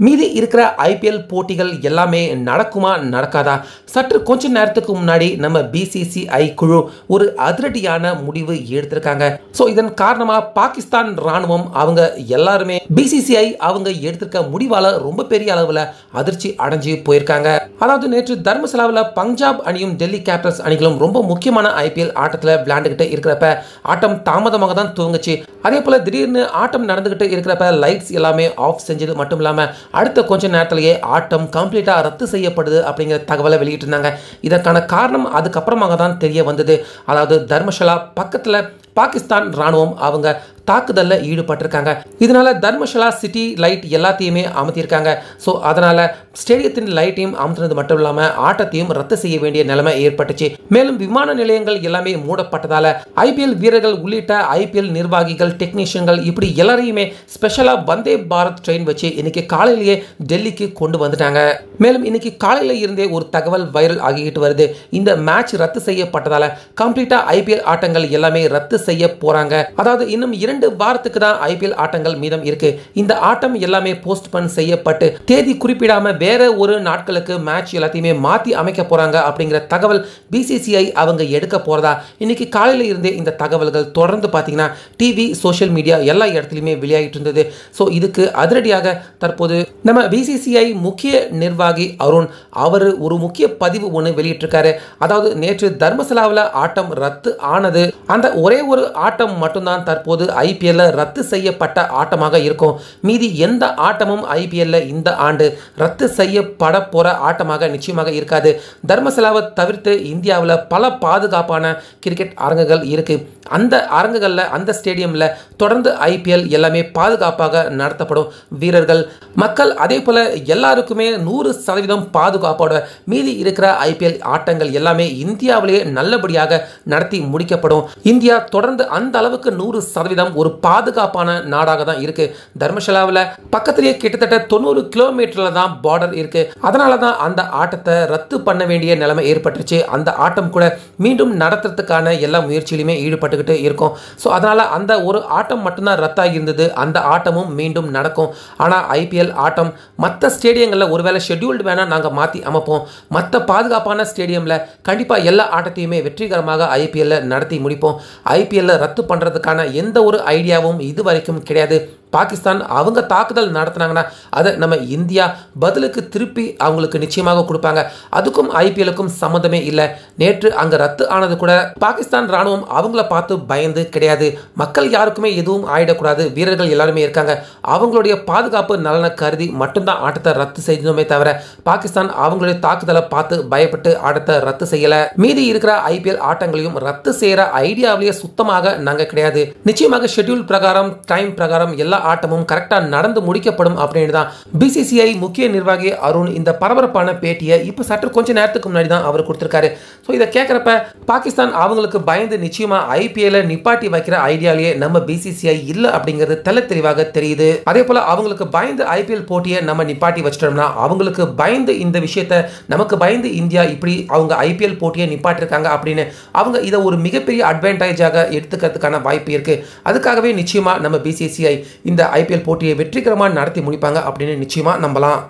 மீதி இருக்கிற ஐபிஎல் போட்டிகள் எல்லாமே நடக்குமா நடக்காதா? சற்று கொஞ்ச நேரத்துக்கு முன்னாடி நம்ம பிசிசிஐ குழு ஒரு அதிரடியான முடிவு எடுத்திருக்காங்க. ஸோ இதன் காரணமா பாகிஸ்தான் ராணுவம் அவங்க எல்லாருமே பிசிசிஐ அவங்க எடுத்திருக்க முடிவால ரொம்ப பெரிய அளவில் அதிர்ச்சி அடைஞ்சு போயிருக்காங்க. அதாவது நேற்று தர்மசாலாவில் பஞ்சாப் அணியும் டெல்லி கேபிட்டல்ஸ் அணிகளும் ரொம்ப முக்கியமான ஐபிஎல் ஆட்டத்தில் விளையாண்டுகிட்டு இருக்கிறப்ப ஆட்டம் தாமதமாக தான் துவங்குச்சு. அதே போல திடீர்னு ஆட்டம் நடந்துகிட்டு இருக்கிறப்ப லைட்ஸ் எல்லாமே ஆஃப் செஞ்சது மட்டும் இல்லாம அடுத்த கொஞ்ச நேரத்திலேயே ஆட்டம் கம்ப்ளீட்டா ரத்து செய்யப்படுது அப்படிங்கிற தகவலை வெளியிட்டு இருந்தாங்க. இதற்கான காரணம் அதுக்கப்புறமாக தான் தெரிய வந்தது. அதாவது தர்மசாலா பக்கத்துல பாகிஸ்தான் ராணுவம் அவங்க தாக்குதல்ல ஈடுபட்டிருக்காங்க. இதனால தர்மசாலா சிட்டி லைட் எல்லாத்தையுமே அமர்த்தியிருக்காங்க. ஸோ அதனால ஸ்டேடியத்தின் லைட்டையும் அமர்த்தினது மட்டும் இல்லாம ஆட்டத்தையும் ரத்து செய்ய வேண்டிய நிலைமை ஏற்பட்டுச்சு. மேலும் விமான நிலையங்கள் எல்லாமே மூடப்பட்டதால ஐபிஎல் வீரர்கள் உள்ளிட்ட ஐபிஎல் நிர்வாகிகள் டெக்னீஷியன்கள் இப்படி எல்லாரையுமே ஸ்பெஷலா வந்தே பாரத் ட்ரெயின் வச்சு இன்னைக்கு காலையிலேயே டெல்லிக்கு கொண்டு வந்துட்டாங்க. மேலும் இன்னைக்கு காலையில இருந்தே ஒரு தகவல் வைரல் ஆகிட்டு வருது. இந்த மேட்ச் ரத்து செய்யப்பட்டதால கம்ப்ளீட்டா ஐபிஎல் ஆட்டங்கள் எல்லாமே ரத்து செய்ய போறாங்க. அதாவது இன்னும் 2 வாரத்துக்கு தான் ஐபிஎல் ஆட்டங்கள் மீதம் இருக்கு. இந்த ஆட்டம் எல்லாமே போஸ்ட்போன் செய்யப்பட்டு தேதி குறிப்பிடாம வேற ஒரு நாட்களுக்கு மேட்ச் எல்லாத்தையுமே மாத்தி அமைக்க போறாங்க அப்படிங்கிற தகவல் பிசிசிஐ அவங்க எடுக்க போறதா இன்னைக்கு காலையில இருந்தே இந்த தகவல்கள் தொடர்ந்து பாத்தீங்கன்னா டிவி சோஷியல் மீடியா எல்லா இடத்துலயுமே வெளியாகிட்டு இருந்தது. ஸோ இதுக்கு அதிரடியாக தற்போது நம்ம பிசிசிஐ முக்கிய நிர்வாகி அருண் அவர் ஒரு முக்கிய பதிவு ஒன்று வெளியிட்டிருக்காரு. அதாவது நேற்று தர்மசாலாவில் ஆட்டம் ரத்து ஆனது அந்த ஒரே ஒரு ஆட்டம் மட்டும்தான் தற்போது ஐபிஎல்ல ரத்து செய்யப்பட்ட ஆட்டமாக இருக்கும். மீதி எந்த ஆட்டமும் ஐபிஎல்ல இந்த ஆண்டு ரத்து செய்யப்பட போற ஆட்டமாக நிச்சயமாக இருக்காது. தர்மசாலாவை தவிர்த்து இந்தியாவில் பல பாதுகாப்பான கிரிக்கெட் அரங்குகள் இருக்கு. அந்த அரங்குகள்ல அந்த ஸ்டேடியம்ல தொடர்ந்து ஐபிஎல் எல்லாமே பாதுகாப்பாக நடத்தப்படும். வீரர்கள் மக்கள் அதே போல எல்லாருக்குமே 100% பாதுகாப்போட மீதி இருக்கிற ஐபிஎல் ஆட்டங்கள் எல்லாமே இந்தியாவிலேயே நல்லபடியாக நடத்தி முடிக்கப்படும். இந்தியா தொடர்ந்து அந்த அளவுக்கு 100% ஒரு பாதுகாப்பான நாடாக தான் இருக்கு. தர்மசாலாவில் பக்கத்திலேயே கிட்டத்தட்ட 90 கிலோமீட்டர்ல தான் பார்டர் இருக்கு. அதனால தான் அந்த ஆட்டத்தை ரத்து பண்ண வேண்டிய நிலைமை ஏற்பட்டுச்சு. அந்த ஆட்டம் கூட மீண்டும் நடத்துறதுக்கான எல்லா முயற்சியிலுமே ஈடுபட்டுக்கிட்டு இருக்கும். ஸோ அதனால அந்த ஒரு ஆட்டம் மட்டும்தான் ரத்தாகி இருந்தது. அந்த ஆட்டமும் மீண்டும் நடக்கும். ஆனால் ஐபிஎல் ஆட்டம் மற்ற ஸ்டேடியங்களில் ஒருவேளை ஷெட்யூல்டு வேணா நாங்கள் மாற்றி அமைப்போம். மற்ற பாதுகாப்பான ஸ்டேடியம்ல கண்டிப்பாக எல்லா ஆட்டத்தையுமே வெற்றிகரமாக ஐபிஎல்ல நடத்தி முடிப்போம். ஐபிஎல்ல ரத்து பண்றதுக்கான எந்த ஒரு ஐடியாவும் இது வரைக்கும் கிடையாது. பாகிஸ்தான் அவங்க தாக்குதல் நடத்தினாங்கன்னா அதை நம்ம இந்தியா பதிலுக்கு திருப்பி அவங்களுக்கு நிச்சயமாக கொடுப்பாங்க. அதுக்கும் ஐபிஎலுக்கும் சம்மந்தமே இல்லை. நேற்று அங்க ரத்து ஆனது கூட பாகிஸ்தான் ராணுவம் அவங்கள பார்த்து பயந்து கிடையாது. மக்கள் யாருக்குமே எதுவும் ஆயிடக்கூடாது, வீரர்கள் எல்லாருமே இருக்காங்க, அவங்களுடைய பாதுகாப்பு நலனை கருதி மட்டும்தான் ஆட்டத்தை ரத்து செய்தோமே தவிர பாகிஸ்தான் அவங்களுடைய தாக்குதலை பார்த்து பயப்பட்டு ஆட்டத்தை ரத்து செய்யல. மீதி இருக்கிற ஐபிஎல் ஆட்டங்களையும் ரத்து செய்யற ஐடியாவிலேயே சுத்தமாக நாங்க கிடையாது. நிச்சயமாக ஷெட்யூல் பிரகாரம் டைம் பிரகாரம் எல்லா ஆட்டமும் கரெக்டா நடந்து முடிக்கப்படும் அப்படின்னு தான் பிசிசிஐ முக்கிய நிர்வாகி அருண் இந்த பரபரப்பான பேட்டியை இப்ப சற்று கொஞ்ச நேரத்துக்கு முன்னாடி தான் அவர் கொடுத்திருக்காரு. ஸோ இதை கேட்கிறப்ப பாகிஸ்தான் அவங்களுக்கு பயந்து நிச்சயமா ஐபிஎல் நிப்பாட்டி வைக்கிற ஐடியாலேயே நம்ம பிசிசிஐ இல்ல அப்படிங்கிறது தெல்ல தெளிவாக தெரியுது. அதே போல அவங்களுக்கு பயந்து ஐபிஎல் போட்டியை நம்ம நிப்பாட்டி வச்சிட்டோம்னா அவங்களுக்கு பயந்து இந்த விஷயத்தை நமக்கு பயந்து இந்தியா இப்படி அவங்க ஐபிஎல் போட்டியை நிப்பாட்டிருக்காங்க அப்படின்னு அவங்க இதை ஒரு மிகப்பெரிய அட்வான்டேஜாக எடுத்துக்கிறதுக்கான வாய்ப்பு இருக்கு. அதுக்காகவே நிச்சயமா நம்ம பிசிசிஐ இந்த ஐபிஎல் போட்டியை வெற்றிகரமாக நடத்தி முடிப்பாங்க அப்படின்னு நிச்சயமா நம்பலாம்.